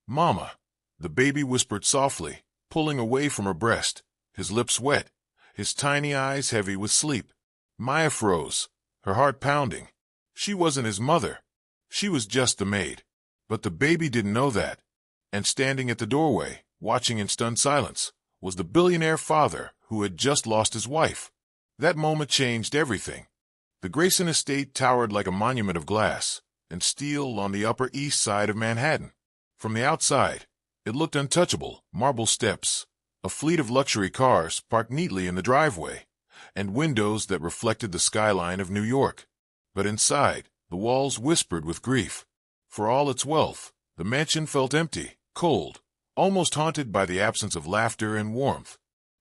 "Mama," the baby whispered softly, pulling away from her breast, his lips wet, his tiny eyes heavy with sleep. Maya froze, her heart pounding. She wasn't his mother. She was just the maid. But the baby didn't know that. And standing at the doorway, watching in stunned silence, was the billionaire father who had just lost his wife. That moment changed everything. The Grayson estate towered like a monument of glass and steel on the Upper East Side of Manhattan. From the outside, it looked untouchable: marble steps, a fleet of luxury cars parked neatly in the driveway, and windows that reflected the skyline of New York. But inside, the walls whispered with grief. For all its wealth, the mansion felt empty, cold, almost haunted by the absence of laughter and warmth.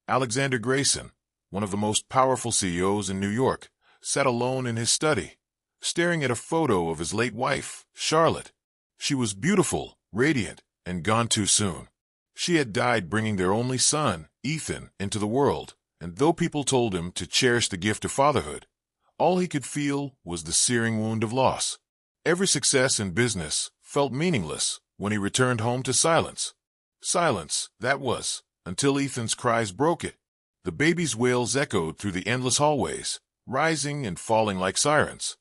Alexander Grayson, one of the most powerful CEOs in New York, sat alone in his study, staring at a photo of his late wife, Charlotte. She was beautiful, radiant, and gone too soon. She had died bringing their only son, Ethan, into the world, and though people told him to cherish the gift of fatherhood, all he could feel was the searing wound of loss. Every success in business felt meaningless when he returned home to silence. Silence, that was, until Ethan's cries broke it. The baby's wails echoed through the endless hallways, rising and falling like sirens.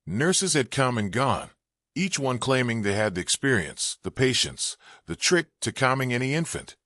Nurses had come and gone, each one claiming they had the experience, the patience, the trick to calming any infant.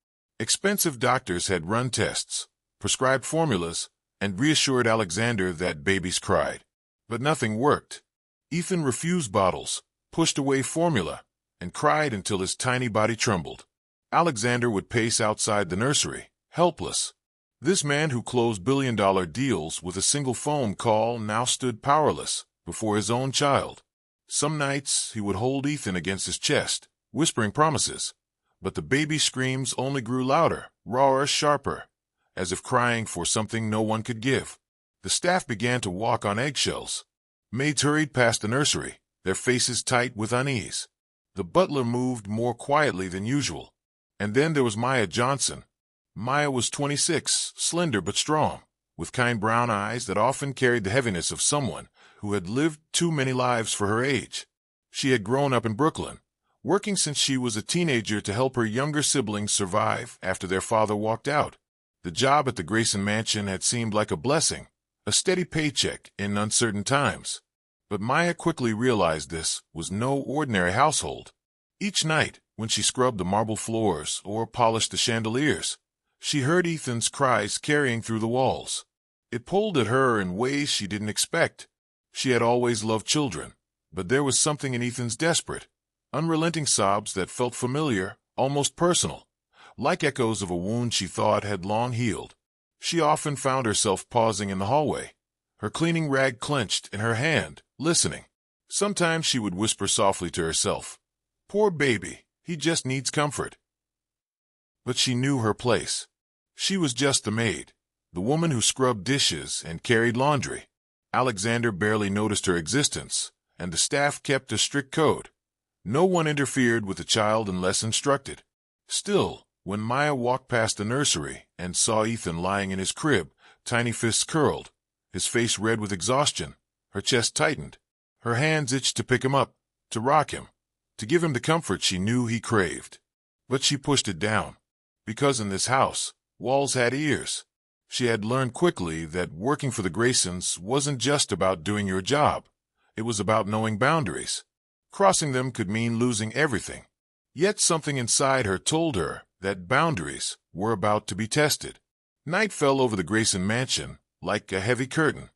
Expensive doctors had run tests, prescribed formulas, and reassured Alexander that babies cried. But nothing worked. Ethan refused bottles, pushed away formula, and cried until his tiny body trembled. Alexander would pace outside the nursery, helpless. This man who closed billion-dollar deals with a single phone call now stood powerless before his own child. Some nights he would hold Ethan against his chest, whispering promises, but the baby's screams only grew louder, rawer, sharper, as if crying for something no one could give. The staff began to walk on eggshells. Maids hurried past the nursery, their faces tight with unease. The butler moved more quietly than usual. And then there was Maya Johnson. Maya was 26, slender but strong, with kind brown eyes that often carried the heaviness of someone who had lived too many lives for her age. She had grown up in Brooklyn, working since she was a teenager to help her younger siblings survive after their father walked out. The job at the Grayson mansion had seemed like a blessing, a steady paycheck in uncertain times. But Maya quickly realized this was no ordinary household. Each night, when she scrubbed the marble floors or polished the chandeliers, she heard Ethan's cries carrying through the walls. It pulled at her in ways she didn't expect. She had always loved children, but there was something in Ethan's desperate, unrelenting sobs that felt familiar, almost personal, like echoes of a wound she thought had long healed. She often found herself pausing in the hallway, her cleaning rag clenched in her hand, listening. Sometimes she would whisper softly to herself, "Poor baby, he just needs comfort." But she knew her place. She was just the maid, the woman who scrubbed dishes and carried laundry. Alexander barely noticed her existence, and the staff kept a strict code. No one interfered with the child unless instructed. Still, when Maya walked past the nursery and saw Ethan lying in his crib, tiny fists curled, his face red with exhaustion, her chest tightened, her hands itched to pick him up, to rock him, to give him the comfort she knew he craved. But she pushed it down, because in this house, walls had ears. She had learned quickly that working for the Graysons wasn't just about doing your job. It was about knowing boundaries. Crossing them could mean losing everything. Yet something inside her told her that boundaries were about to be tested. Night fell over the Grayson mansion like a heavy curtain.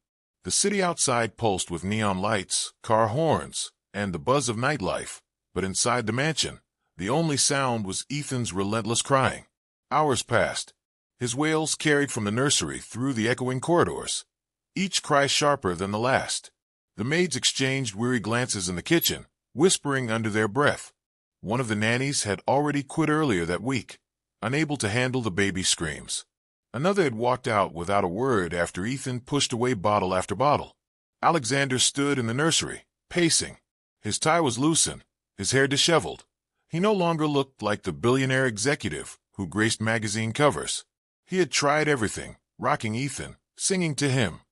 The city outside pulsed with neon lights, car horns, and the buzz of nightlife. But inside the mansion, the only sound was Ethan's relentless crying. Hours passed. His wails carried from the nursery through the echoing corridors, each cry sharper than the last. The maids exchanged weary glances in the kitchen, whispering under their breath. One of the nannies had already quit earlier that week, unable to handle the baby's screams. Another had walked out without a word after Ethan pushed away bottle after bottle. Alexander stood in the nursery, pacing. His tie was loosened, his hair disheveled. He no longer looked like the billionaire executive who graced magazine covers. He had tried everything, rocking Ethan, singing to him,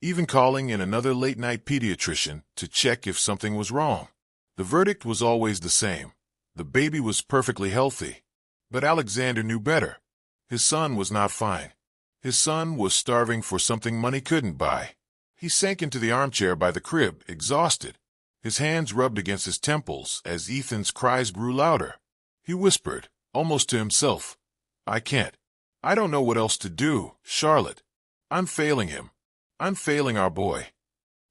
even calling in another late-night pediatrician to check if something was wrong. The verdict was always the same. The baby was perfectly healthy. But Alexander knew better. His son was not fine. His son was starving for something money couldn't buy. He sank into the armchair by the crib, exhausted. His hands rubbed against his temples as Ethan's cries grew louder. He whispered, almost to himself, "I can't. I don't know what else to do, Charlotte. I'm failing him. I'm failing our boy."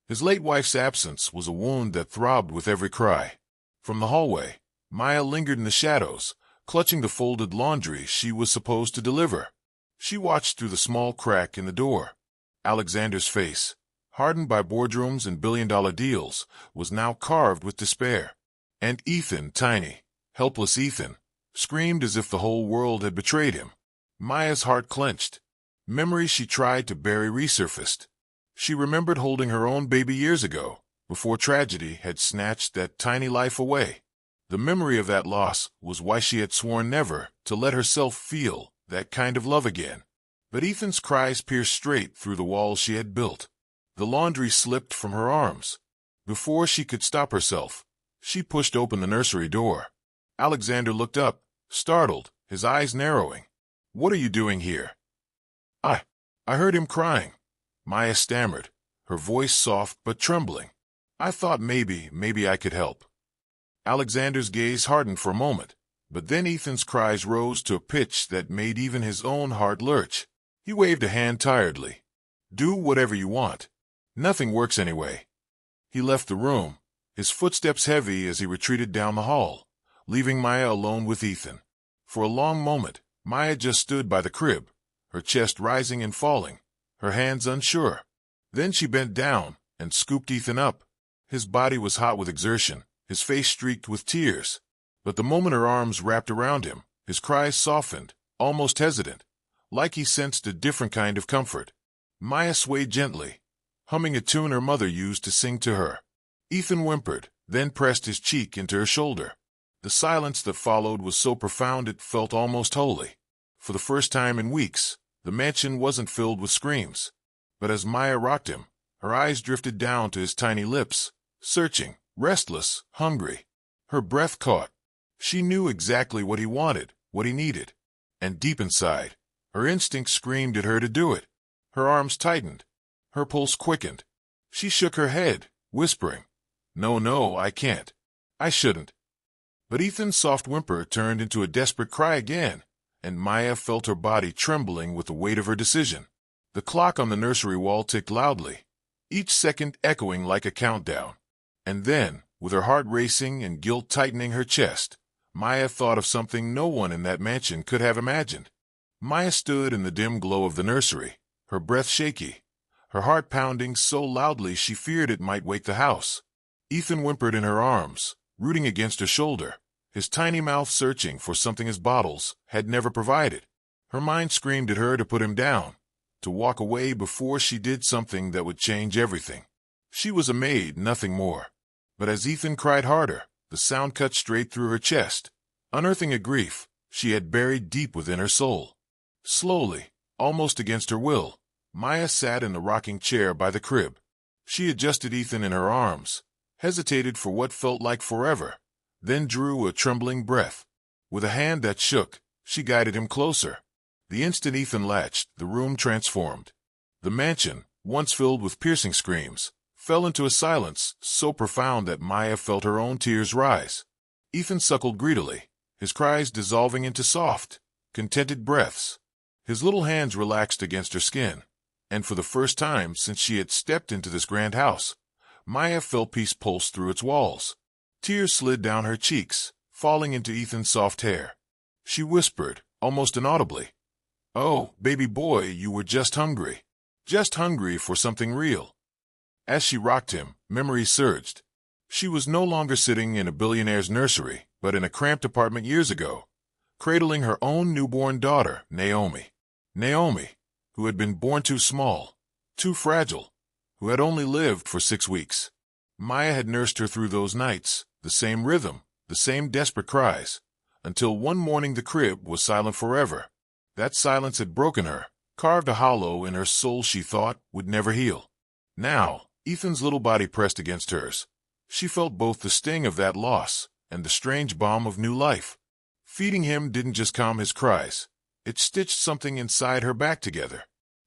His late wife's absence was a wound that throbbed with every cry. From the hallway, Maya lingered in the shadows, clutching the folded laundry she was supposed to deliver. She watched through the small crack in the door. Alexander's face, hardened by boardrooms and billion-dollar deals, was now carved with despair. And Ethan, tiny, helpless Ethan, screamed as if the whole world had betrayed him. Maya's heart clenched. Memories she tried to bury resurfaced. She remembered holding her own baby years ago, before tragedy had snatched that tiny life away. The memory of that loss was why she had sworn never to let herself feel that kind of love again. But Ethan's cries pierced straight through the walls she had built. The laundry slipped from her arms. Before she could stop herself, she pushed open the nursery door. Alexander looked up, startled, his eyes narrowing. "What are you doing here?" I heard him crying," Maya stammered, her voice soft but trembling. "I thought maybe I could help." Alexander's gaze hardened for a moment, but then Ethan's cries rose to a pitch that made even his own heart lurch. He waved a hand tiredly. "Do whatever you want. Nothing works anyway." He left the room, his footsteps heavy as he retreated down the hall, leaving Maya alone with Ethan. For a long moment, Maya just stood by the crib, her chest rising and falling, her hands unsure. Then she bent down and scooped Ethan up. His body was hot with exertion, his face streaked with tears. But the moment her arms wrapped around him, his cries softened, almost hesitant, like he sensed a different kind of comfort. Maya swayed gently, humming a tune her mother used to sing to her. Ethan whimpered, then pressed his cheek into her shoulder. The silence that followed was so profound it felt almost holy. For the first time in weeks, the mansion wasn't filled with screams. But as Maya rocked him, her eyes drifted down to his tiny lips, searching, restless, hungry. Her breath caught. She knew exactly what he wanted, what he needed. And deep inside, her instinct screamed at her to do it. Her arms tightened. Her pulse quickened. She shook her head, whispering, No, I can't. I shouldn't." But Ethan's soft whimper turned into a desperate cry again, and Maya felt her body trembling with the weight of her decision. The clock on the nursery wall ticked loudly, each second echoing like a countdown. And then, with her heart racing and guilt tightening her chest, Maya thought of something no one in that mansion could have imagined. Maya stood in the dim glow of the nursery, her breath shaky, her heart pounding so loudly she feared it might wake the house. Ethan whimpered in her arms, rooting against her shoulder, his tiny mouth searching for something his bottles had never provided. Her mind screamed at her to put him down, to walk away before she did something that would change everything. She was a maid, nothing more. But as Ethan cried harder, the sound cut straight through her chest, unearthing a grief she had buried deep within her soul. Slowly, almost against her will, Maya sat in the rocking chair by the crib. She adjusted Ethan in her arms, hesitated for what felt like forever, then drew a trembling breath. With a hand that shook, she guided him closer. The instant Ethan latched, the room transformed. The mansion, once filled with piercing screams, fell into a silence so profound that Maya felt her own tears rise. Ethan suckled greedily, his cries dissolving into soft, contented breaths. His little hands relaxed against her skin, and for the first time since she had stepped into this grand house, Maya felt peace pulse through its walls. Tears slid down her cheeks, falling into Ethan's soft hair. She whispered, almost inaudibly, "Oh, baby boy, you were just hungry for something real." As she rocked him, memories surged. She was no longer sitting in a billionaire's nursery, but in a cramped apartment years ago, cradling her own newborn daughter, Naomi. Naomi, who had been born too small, too fragile, who had only lived for 6 weeks. Maya had nursed her through those nights, the same rhythm, the same desperate cries, until one morning the crib was silent forever. That silence had broken her, carved a hollow in her soul she thought would never heal. Now, Ethan's little body pressed against hers. She felt both the sting of that loss and the strange balm of new life. Feeding him didn't just calm his cries. It stitched something inside her back together.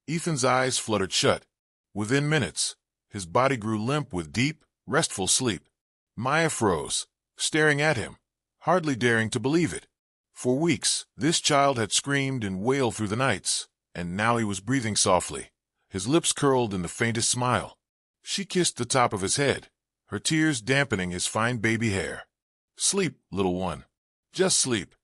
Ethan's eyes fluttered shut. Within minutes, his body grew limp with deep, restful sleep. Maya froze, staring at him, hardly daring to believe it. For weeks, this child had screamed and wailed through the nights, and now he was breathing softly, his lips curled in the faintest smile. She kissed the top of his head, her tears dampening his fine baby hair. "Sleep, little one. Just sleep."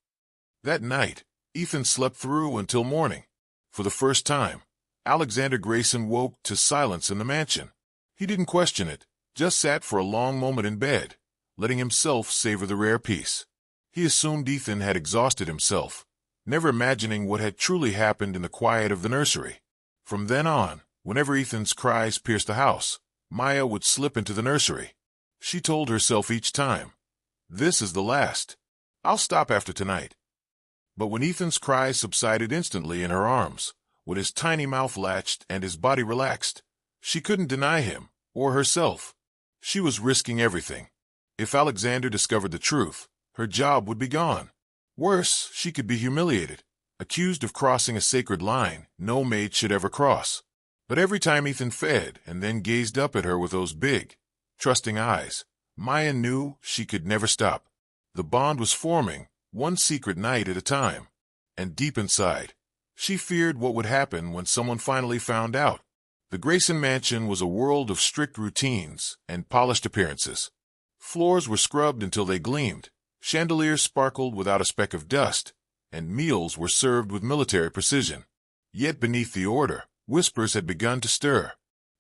That night, Ethan slept through until morning. For the first time, Alexander Grayson woke to silence in the mansion. He didn't question it, just sat for a long moment in bed, letting himself savor the rare peace. He assumed Ethan had exhausted himself, never imagining what had truly happened in the quiet of the nursery. From then on, whenever Ethan's cries pierced the house, Maya would slip into the nursery. She told herself each time, "This is the last. I'll stop after tonight." But when Ethan's cries subsided instantly in her arms, with his tiny mouth latched and his body relaxed, she couldn't deny him, or herself. She was risking everything. If Alexander discovered the truth, her job would be gone. Worse, she could be humiliated, accused of crossing a sacred line no maid should ever cross. But every time Ethan fed and then gazed up at her with those big, trusting eyes, Maya knew she could never stop. The bond was forming, one secret night at a time. And deep inside, she feared what would happen when someone finally found out. The Grayson mansion was a world of strict routines and polished appearances. Floors were scrubbed until they gleamed, chandeliers sparkled without a speck of dust, and meals were served with military precision. Yet beneath the order, whispers had begun to stir.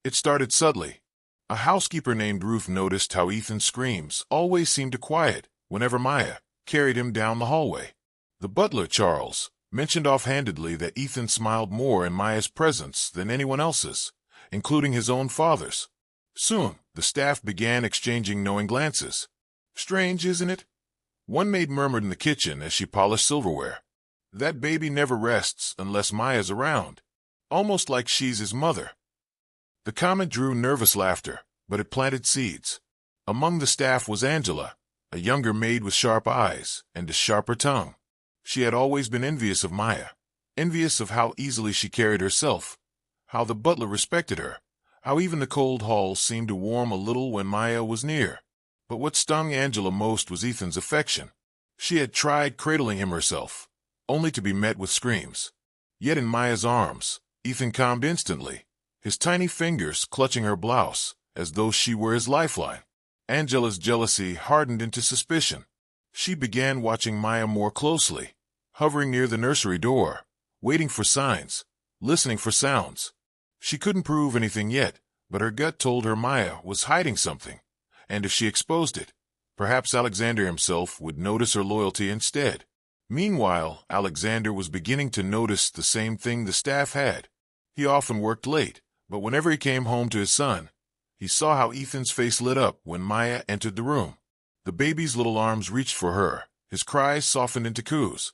It started subtly. A housekeeper named Ruth noticed how Ethan's screams always seemed to quiet whenever Maya carried him down the hallway. The butler, Charles, mentioned offhandedly that Ethan smiled more in Maya's presence than anyone else's, including his own father's. Soon, the staff began exchanging knowing glances. "Strange, isn't it?" One maid murmured in the kitchen as she polished silverware. "That baby never rests unless Maya's around, almost like she's his mother." The comment drew nervous laughter, but it planted seeds. Among the staff was Angela, a younger maid with sharp eyes and a sharper tongue. She had always been envious of Maya, envious of how easily she carried herself, how the butler respected her, how even the cold hall seemed to warm a little when Maya was near. But what stung Angela most was Ethan's affection. She had tried cradling him herself, only to be met with screams. Yet in Maya's arms, Ethan calmed instantly, his tiny fingers clutching her blouse, as though she were his lifeline. Angela's jealousy hardened into suspicion. She began watching Maya more closely, hovering near the nursery door, waiting for signs, listening for sounds. She couldn't prove anything yet, but her gut told her Maya was hiding something, and if she exposed it, perhaps Alexander himself would notice her loyalty instead. Meanwhile, Alexander was beginning to notice the same thing the staff had. He often worked late, but whenever he came home to his son, he saw how Ethan's face lit up when Maya entered the room. The baby's little arms reached for her, his cries softened into coos,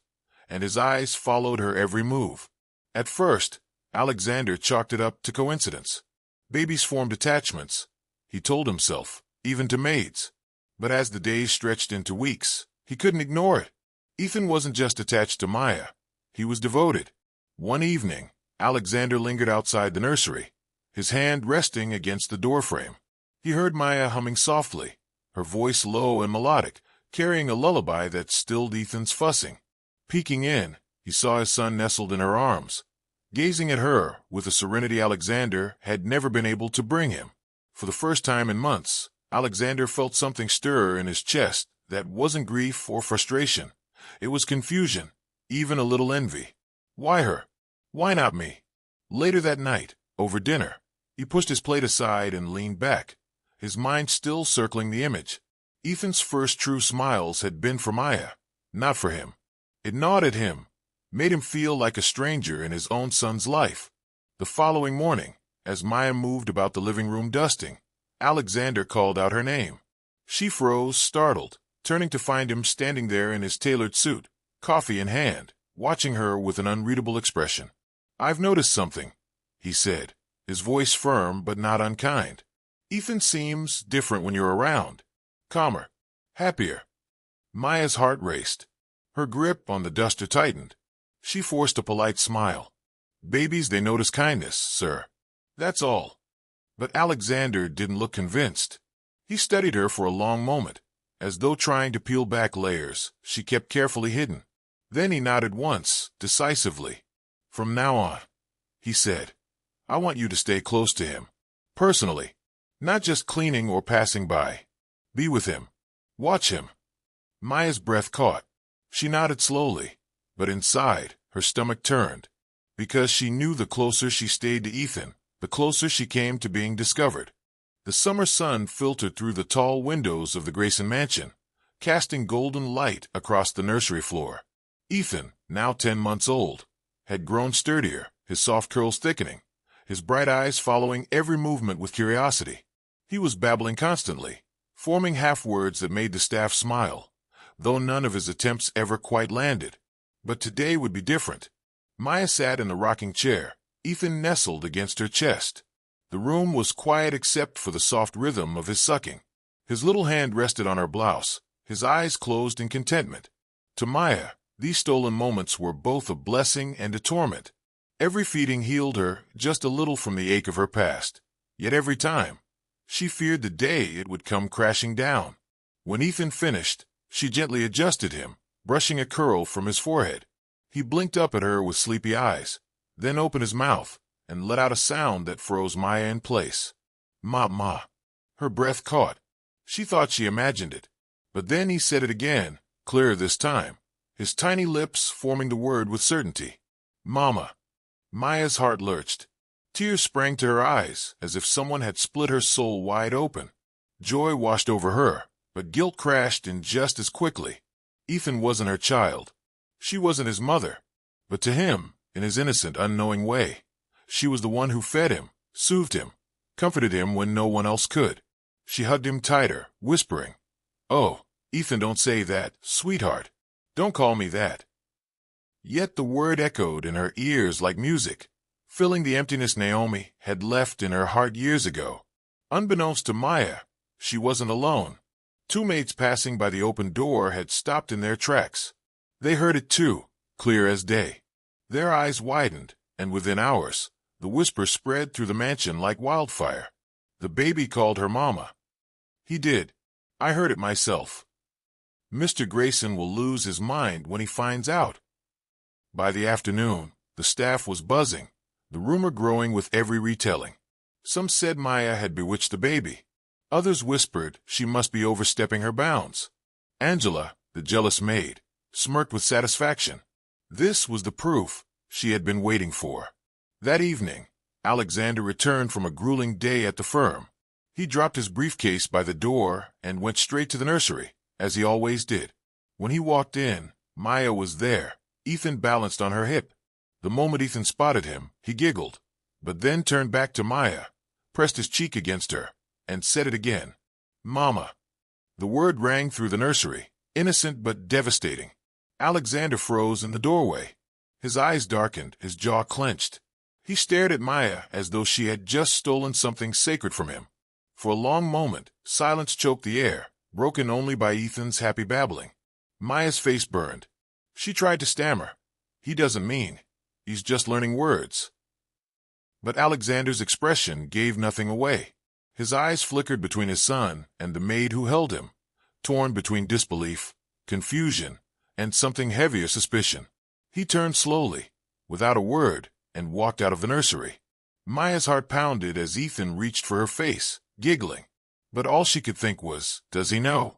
and his eyes followed her every move. At first, Alexander chalked it up to coincidence. Babies formed attachments, he told himself, even to maids. But as the days stretched into weeks, he couldn't ignore it. Ethan wasn't just attached to Maya, he was devoted. One evening, Alexander lingered outside the nursery, his hand resting against the doorframe. He heard Maya humming softly, her voice low and melodic, carrying a lullaby that stilled Ethan's fussing. Peeking in, he saw his son nestled in her arms, gazing at her with a serenity Alexander had never been able to bring him. For the first time in months, Alexander felt something stir in his chest that wasn't grief or frustration. It was confusion, even a little envy. Why her? Why not me? Later that night, over dinner, he pushed his plate aside and leaned back, his mind still circling the image. Ethan's first true smiles had been for Maya, not for him. It gnawed at him, made him feel like a stranger in his own son's life. The following morning, as Maya moved about the living room dusting, Alexander called out her name. She froze, startled, turning to find him standing there in his tailored suit, coffee in hand, watching her with an unreadable expression. "I've noticed something," he said, his voice firm but not unkind. "Ethan seems different when you're around. Calmer, happier." Maya's heart raced. Her grip on the duster tightened. She forced a polite smile. Babies, they notice kindness, sir. That's all. But Alexander didn't look convinced. He studied her for a long moment, as though trying to peel back layers she kept carefully hidden. Then he nodded once, decisively. From now on, he said, I want you to stay close to him. Personally. Not just cleaning or passing by. Be with him. Watch him. Maya's breath caught. She nodded slowly, but inside, her stomach turned. Because she knew the closer she stayed to Ethan, the closer she came to being discovered. The summer sun filtered through the tall windows of the Grayson mansion, casting golden light across the nursery floor. Ethan, now 10 months old, had grown sturdier, his soft curls thickening, his bright eyes following every movement with curiosity. He was babbling constantly, forming half-words that made the staff smile, though none of his attempts ever quite landed. But today would be different. Maya sat in the rocking chair, Ethan nestled against her chest. The room was quiet except for the soft rhythm of his sucking. His little hand rested on her blouse, his eyes closed in contentment. To Maya, these stolen moments were both a blessing and a torment. Every feeding healed her just a little from the ache of her past. Yet every time, she feared the day it would come crashing down. When Ethan finished, she gently adjusted him, brushing a curl from his forehead. He blinked up at her with sleepy eyes, then opened his mouth and let out a sound that froze Maya in place. Ma, ma. Her breath caught. She thought she imagined it. But then he said it again, clearer this time, his tiny lips forming the word with certainty. Mama. Maya's heart lurched. Tears sprang to her eyes as if someone had split her soul wide open. Joy washed over her, but guilt crashed in just as quickly. Ethan wasn't her child. She wasn't his mother. But to him, in his innocent, unknowing way, she was the one who fed him, soothed him, comforted him when no one else could. She hugged him tighter, whispering, Oh, Ethan, don't say that, sweetheart. Don't call me that. Yet the word echoed in her ears like music, filling the emptiness Naomi had left in her heart years ago. Unbeknownst to Maya, she wasn't alone. 2 maids passing by the open door had stopped in their tracks. They heard it too, clear as day. Their eyes widened, and within hours, the whisper spread through the mansion like wildfire. The baby called her mama. He did. I heard it myself. Mr. Grayson will lose his mind when he finds out. By the afternoon, the staff was buzzing, the rumor growing with every retelling. Some said Maya had bewitched the baby. Others whispered she must be overstepping her bounds. Angela, the jealous maid, smirked with satisfaction. This was the proof she had been waiting for. That evening, Alexander returned from a grueling day at the firm. He dropped his briefcase by the door and went straight to the nursery, as he always did. When he walked in, Maya was there, Ethan balanced on her hip. The moment Ethan spotted him, he giggled, but then turned back to Maya, pressed his cheek against her, and said it again. Mama. The word rang through the nursery, innocent but devastating. Alexander froze in the doorway. His eyes darkened, his jaw clenched. He stared at Maya as though she had just stolen something sacred from him. For a long moment, silence choked the air, broken only by Ethan's happy babbling. Maya's face burned. She tried to stammer. He doesn't mean. He's just learning words. But Alexander's expression gave nothing away. His eyes flickered between his son and the maid who held him, torn between disbelief, confusion, and something heavier suspicion. He turned slowly, without a word, and walked out of the nursery. Maya's heart pounded as Ethan reached for her face, giggling. But all she could think was, does he know?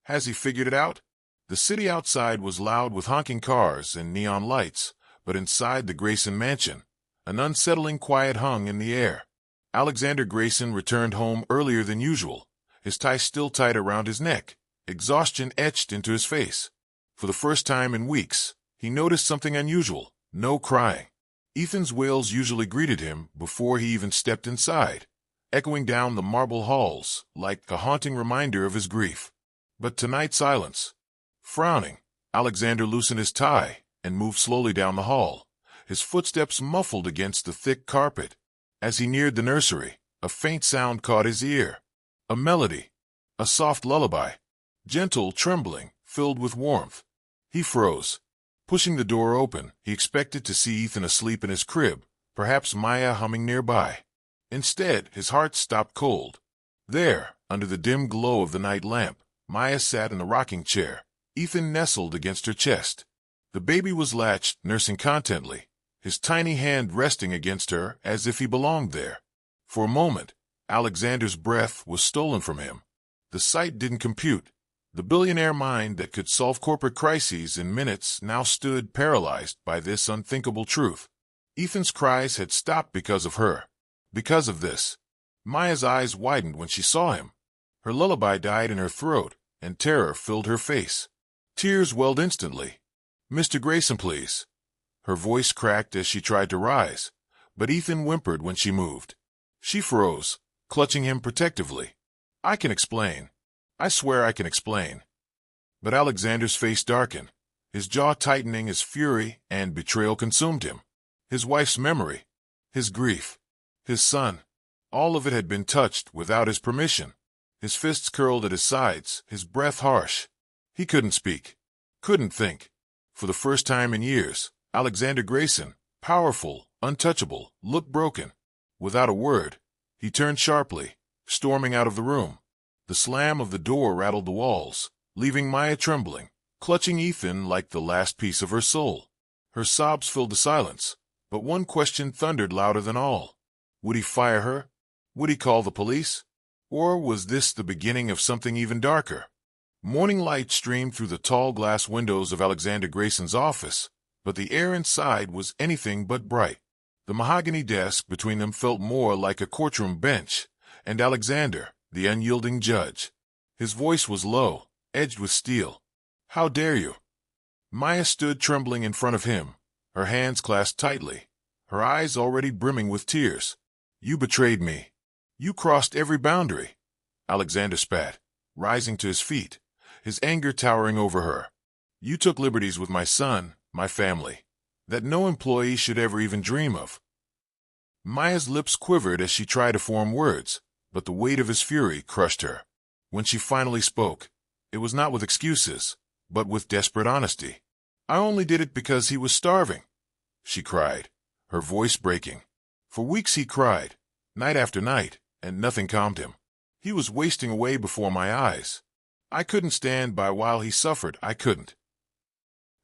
Has he figured it out? The city outside was loud with honking cars and neon lights, but inside the Grayson mansion, an unsettling quiet hung in the air. Alexander Grayson returned home earlier than usual, his tie still tight around his neck, exhaustion etched into his face. For the first time in weeks, he noticed something unusual, no crying. Ethan's wails usually greeted him before he even stepped inside, echoing down the marble halls like a haunting reminder of his grief. But tonight silence. Frowning, Alexander loosened his tie and moved slowly down the hall, his footsteps muffled against the thick carpet. As he neared the nursery, a faint sound caught his ear. A melody, a soft lullaby, gentle, trembling, filled with warmth. He froze. Pushing the door open, he expected to see Ethan asleep in his crib, perhaps Maya humming nearby. Instead, his heart stopped cold. There, under the dim glow of the night lamp, Maya sat in a rocking chair, Ethan nestled against her chest. The baby was latched, nursing contently, his tiny hand resting against her as if he belonged there. For a moment, Alexander's breath was stolen from him. The sight didn't compute. The billionaire mind that could solve corporate crises in minutes now stood paralyzed by this unthinkable truth. Ethan's cries had stopped because of her. Because of this. Maya's eyes widened when she saw him. Her lullaby died in her throat, and terror filled her face. Tears welled instantly. "Mr. Grayson, please." Her voice cracked as she tried to rise, but Ethan whimpered when she moved. She froze, clutching him protectively. "I can explain. I swear I can explain." But Alexander's face darkened, his jaw tightening as fury and betrayal consumed him. His wife's memory, his grief, his son, all of it had been touched without his permission. His fists curled at his sides, his breath harsh. He couldn't speak, couldn't think. For the first time in years, Alexander Grayson, powerful, untouchable, looked broken. Without a word, he turned sharply, storming out of the room. The slam of the door rattled the walls, leaving Maya trembling, clutching Ethan like the last piece of her soul. Her sobs filled the silence, but one question thundered louder than all. Would he fire her? Would he call the police? Or was this the beginning of something even darker? Morning light streamed through the tall glass windows of Alexander Grayson's office, but the air inside was anything but bright. The mahogany desk between them felt more like a courtroom bench, and Alexander, the unyielding judge. His voice was low, edged with steel. "How dare you?" Maya stood trembling in front of him, her hands clasped tightly, her eyes already brimming with tears. "You betrayed me. You crossed every boundary." Alexander spat, rising to his feet, his anger towering over her. "You took liberties with my son, my family, that no employee should ever even dream of." Maya's lips quivered as she tried to form words, but the weight of his fury crushed her. When she finally spoke, it was not with excuses, but with desperate honesty. "I only did it because he was starving," she cried, her voice breaking. For weeks he cried, night after night, and nothing calmed him. He was wasting away before my eyes. I couldn't stand by while he suffered. I couldn't.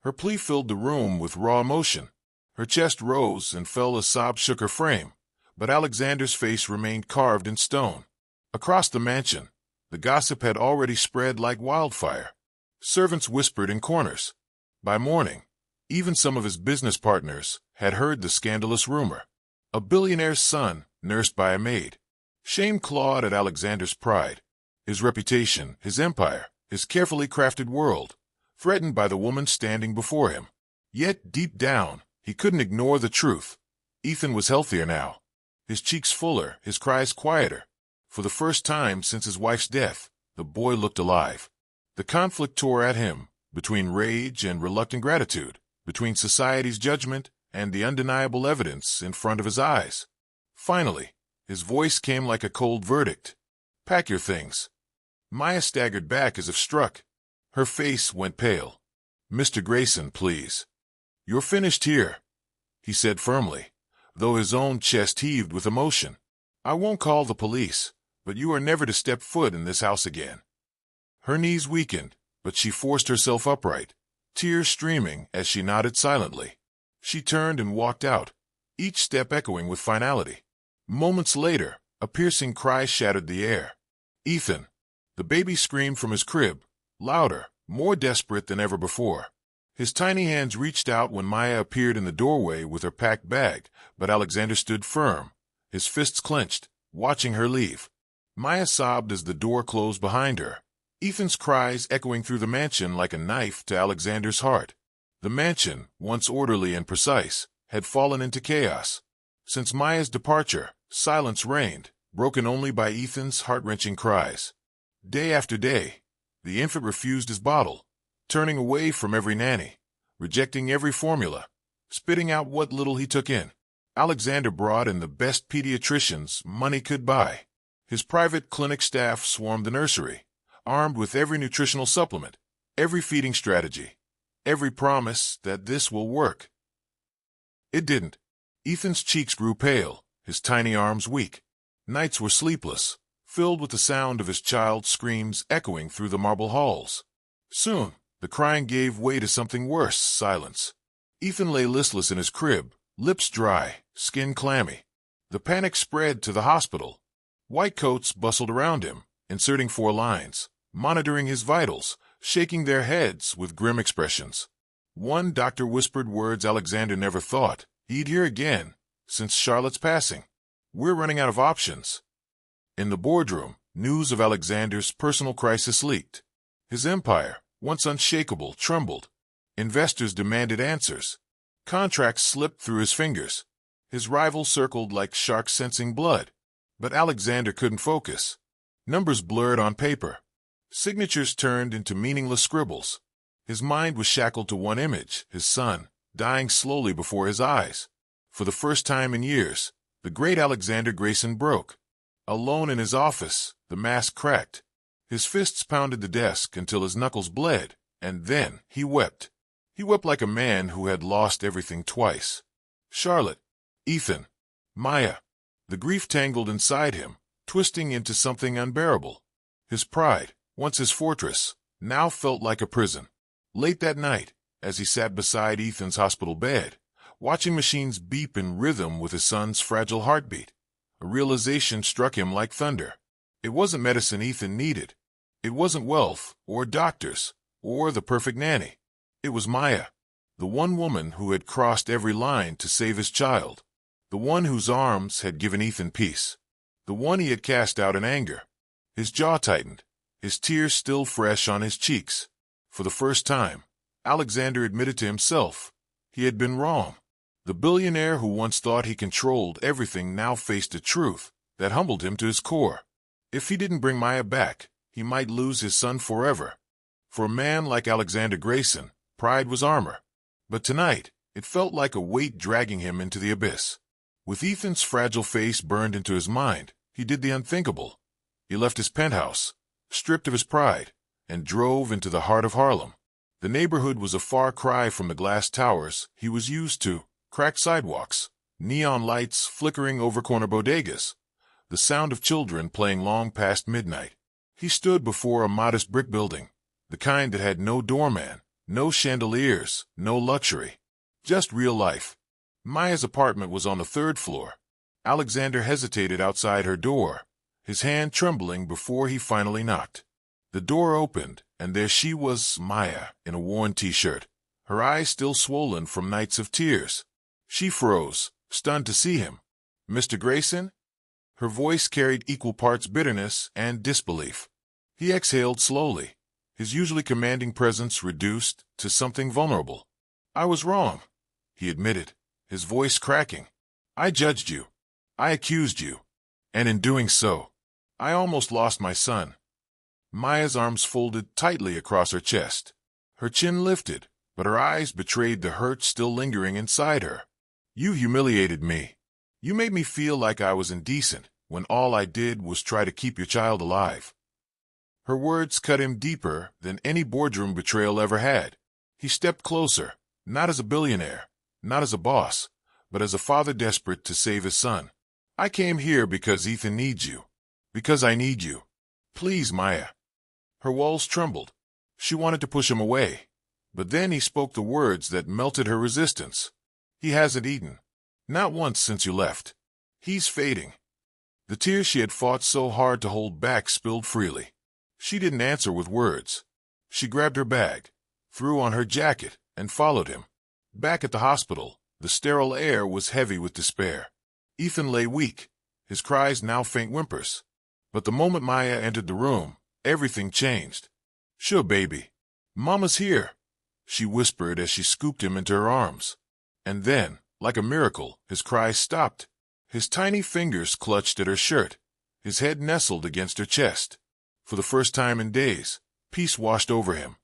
Her plea filled the room with raw emotion. Her chest rose and fell as sobs shook her frame, but Alexander's face remained carved in stone. Across the mansion, the gossip had already spread like wildfire. Servants whispered in corners. By morning, even some of his business partners had heard the scandalous rumor. A billionaire's son, nursed by a maid. Shame clawed at Alexander's pride, his reputation, his empire, his carefully crafted world, threatened by the woman standing before him. Yet, deep down, he couldn't ignore the truth. Ethan was healthier now, his cheeks fuller, his cries quieter. For the first time since his wife's death, the boy looked alive. The conflict tore at him, between rage and reluctant gratitude, between society's judgment and the undeniable evidence in front of his eyes. Finally, his voice came like a cold verdict. "Pack your things." Maya staggered back as if struck. Her face went pale. "Mr. Grayson, please." "You're finished here," he said firmly, though his own chest heaved with emotion. "I won't call the police, but you are never to step foot in this house again." Her knees weakened, but she forced herself upright, tears streaming as she nodded silently. She turned and walked out, each step echoing with finality. Moments later, a piercing cry shattered the air. "Ethan!" The baby screamed from his crib, louder, more desperate than ever before. His tiny hands reached out when Maya appeared in the doorway with her packed bag, but Alexander stood firm, his fists clenched, watching her leave. Maya sobbed as the door closed behind her, Ethan's cries echoing through the mansion like a knife to Alexander's heart. The mansion, once orderly and precise, had fallen into chaos. Since Maya's departure, silence reigned, broken only by Ethan's heart-wrenching cries. Day after day, the infant refused his bottle, turning away from every nanny, rejecting every formula, spitting out what little he took in. Alexander brought in the best pediatricians money could buy. His private clinic staff swarmed the nursery, armed with every nutritional supplement, every feeding strategy, every promise that this will work. It didn't. Ethan's cheeks grew pale, his tiny arms weak. Nights were sleepless, filled with the sound of his child's screams echoing through the marble halls. Soon, the crying gave way to something worse, silence. Ethan lay listless in his crib, lips dry, skin clammy. The panic spread to the hospital. White coats bustled around him, inserting 4 lines, monitoring his vitals, shaking their heads with grim expressions. One doctor whispered words Alexander never thought he'd hear again since Charlotte's passing. "We're running out of options." In the boardroom, news of Alexander's personal crisis leaked. His empire, once unshakable, trembled. Investors demanded answers. Contracts slipped through his fingers. His rivals circled like sharks sensing blood. But Alexander couldn't focus. Numbers blurred on paper. Signatures turned into meaningless scribbles. His mind was shackled to one image, his son, dying slowly before his eyes. For the first time in years, the great Alexander Grayson broke. Alone in his office, the mask cracked. His fists pounded the desk until his knuckles bled, and then he wept. He wept like a man who had lost everything twice. Charlotte, Ethan, Maya. The grief tangled inside him, twisting into something unbearable. His pride, once his fortress, now felt like a prison. Late that night, as he sat beside Ethan's hospital bed, watching machines beep in rhythm with his son's fragile heartbeat, a realization struck him like thunder. It wasn't medicine Ethan needed. It wasn't wealth, or doctors, or the perfect nanny. It was Maya, the one woman who had crossed every line to save his child, the one whose arms had given Ethan peace, the one he had cast out in anger. His jaw tightened, his tears still fresh on his cheeks. For the first time, Alexander admitted to himself he had been wrong. The billionaire who once thought he controlled everything now faced a truth that humbled him to his core. If he didn't bring Maya back, he might lose his son forever. For a man like Alexander Grayson, pride was armor. But tonight, it felt like a weight dragging him into the abyss. With Ethan's fragile face burned into his mind, he did the unthinkable. He left his penthouse, stripped of his pride, and drove into the heart of Harlem. The neighborhood was a far cry from the glass towers he was used to, cracked sidewalks, neon lights flickering over corner bodegas, the sound of children playing long past midnight. He stood before a modest brick building, the kind that had no doorman, no chandeliers, no luxury, just real life. Maya's apartment was on the 3rd floor. Alexander hesitated outside her door, his hand trembling before he finally knocked. The door opened, and there she was, Maya, in a worn t-shirt, her eyes still swollen from nights of tears. She froze, stunned to see him. "Mr. Grayson?" Her voice carried equal parts bitterness and disbelief. He exhaled slowly, his usually commanding presence reduced to something vulnerable. "I was wrong," he admitted, his voice cracking. "I judged you. I accused you. And in doing so, I almost lost my son." Maya's arms folded tightly across her chest. Her chin lifted, but her eyes betrayed the hurt still lingering inside her. "You humiliated me. You made me feel like I was indecent when all I did was try to keep your child alive." Her words cut him deeper than any boardroom betrayal ever had. He stepped closer, not as a billionaire, not as a boss, but as a father desperate to save his son. "I came here because Ethan needs you. Because I need you. Please, Maya." Her walls trembled. She wanted to push him away. But then he spoke the words that melted her resistance. "He hasn't eaten. Not once since you left. He's fading." The tears she had fought so hard to hold back spilled freely. She didn't answer with words. She grabbed her bag, threw on her jacket, and followed him. Back at the hospital, the sterile air was heavy with despair. Ethan lay weak, his cries now faint whimpers. But the moment Maya entered the room, everything changed. "Sure, baby. Mama's here," she whispered as she scooped him into her arms. And then, like a miracle, his cries stopped. His tiny fingers clutched at her shirt, his head nestled against her chest. For the first time in days, peace washed over him.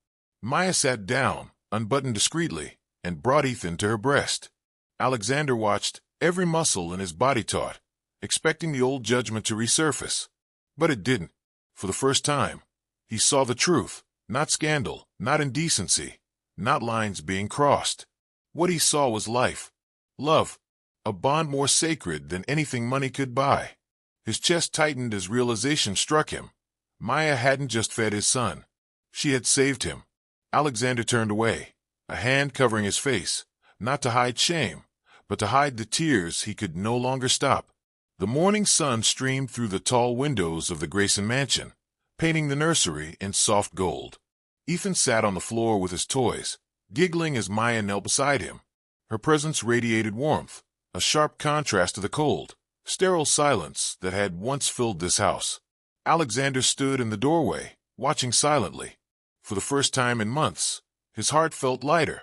Maya sat down, unbuttoned discreetly, and brought Ethan to her breast. Alexander watched, every muscle in his body taut, expecting the old judgment to resurface. But it didn't. For the first time, he saw the truth, not scandal, not indecency, not lines being crossed. What he saw was life, love, a bond more sacred than anything money could buy. His chest tightened as realization struck him. Maya hadn't just fed his son. She had saved him. Alexander turned away, a hand covering his face, not to hide shame, but to hide the tears he could no longer stop. The morning sun streamed through the tall windows of the Grayson mansion, painting the nursery in soft gold. Ethan sat on the floor with his toys, giggling as Maya knelt beside him. Her presence radiated warmth, a sharp contrast to the cold, sterile silence that had once filled this house. Alexander stood in the doorway, watching silently. For the first time in months, his heart felt lighter.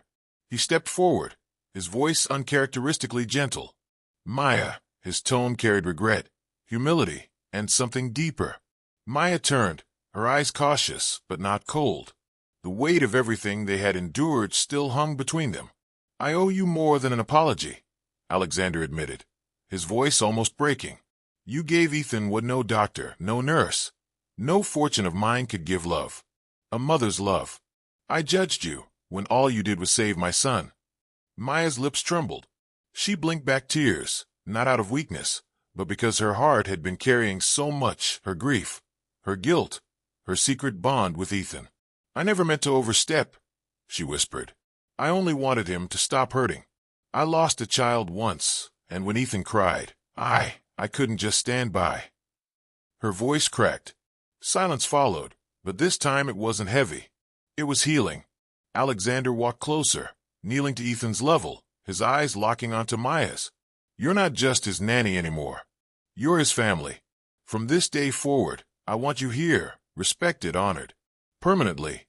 He stepped forward, his voice uncharacteristically gentle. Maya, his tone carried regret, humility, and something deeper. Maya turned, her eyes cautious but not cold. The weight of everything they had endured still hung between them. "I owe you more than an apology," Alexander admitted, his voice almost breaking. "You gave Ethan what no doctor, no nurse, no fortune of mine could give: love. A mother's love. I judged you when all you did was save my son." Maya's lips trembled. She blinked back tears, not out of weakness, but because her heart had been carrying so much: her grief, her guilt, her secret bond with Ethan. "I never meant to overstep," she whispered. "I only wanted him to stop hurting. I lost a child once, and when Ethan cried, I couldn't just stand by." Her voice cracked. Silence followed, but this time it wasn't heavy. It was healing. Alexander walked closer, kneeling to Ethan's level, his eyes locking onto Maya's. "You're not just his nanny anymore. You're his family. From this day forward, I want you here, respected, honored. Permanently."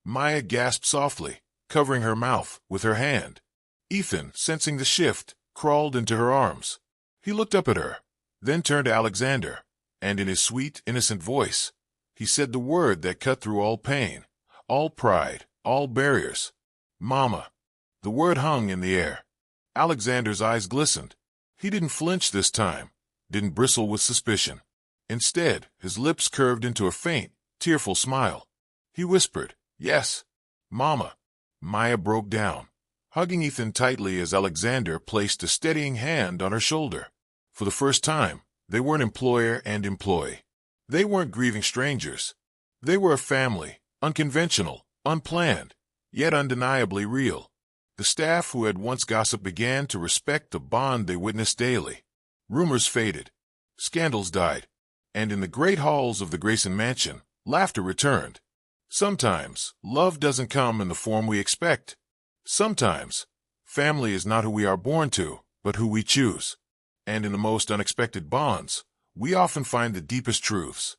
Maya gasped softly, covering her mouth with her hand. Ethan, sensing the shift, crawled into her arms. He looked up at her, then turned to Alexander, and in his sweet, innocent voice, he said the word that cut through all pain, all pride, all barriers. "Mama." The word hung in the air. Alexander's eyes glistened. He didn't flinch this time, didn't bristle with suspicion. Instead, his lips curved into a faint, tearful smile. He whispered, "Yes, Mama." Maya broke down, hugging Ethan tightly as Alexander placed a steadying hand on her shoulder. For the first time, they weren't employer and employee. They weren't grieving strangers. They were a family, unconventional, unplanned, yet undeniably real. The staff who had once gossiped began to respect the bond they witnessed daily. Rumors faded. Scandals died. And in the great halls of the Grayson mansion, laughter returned. Sometimes, love doesn't come in the form we expect. Sometimes, family is not who we are born to, but who we choose. And in the most unexpected bonds, we often find the deepest truths.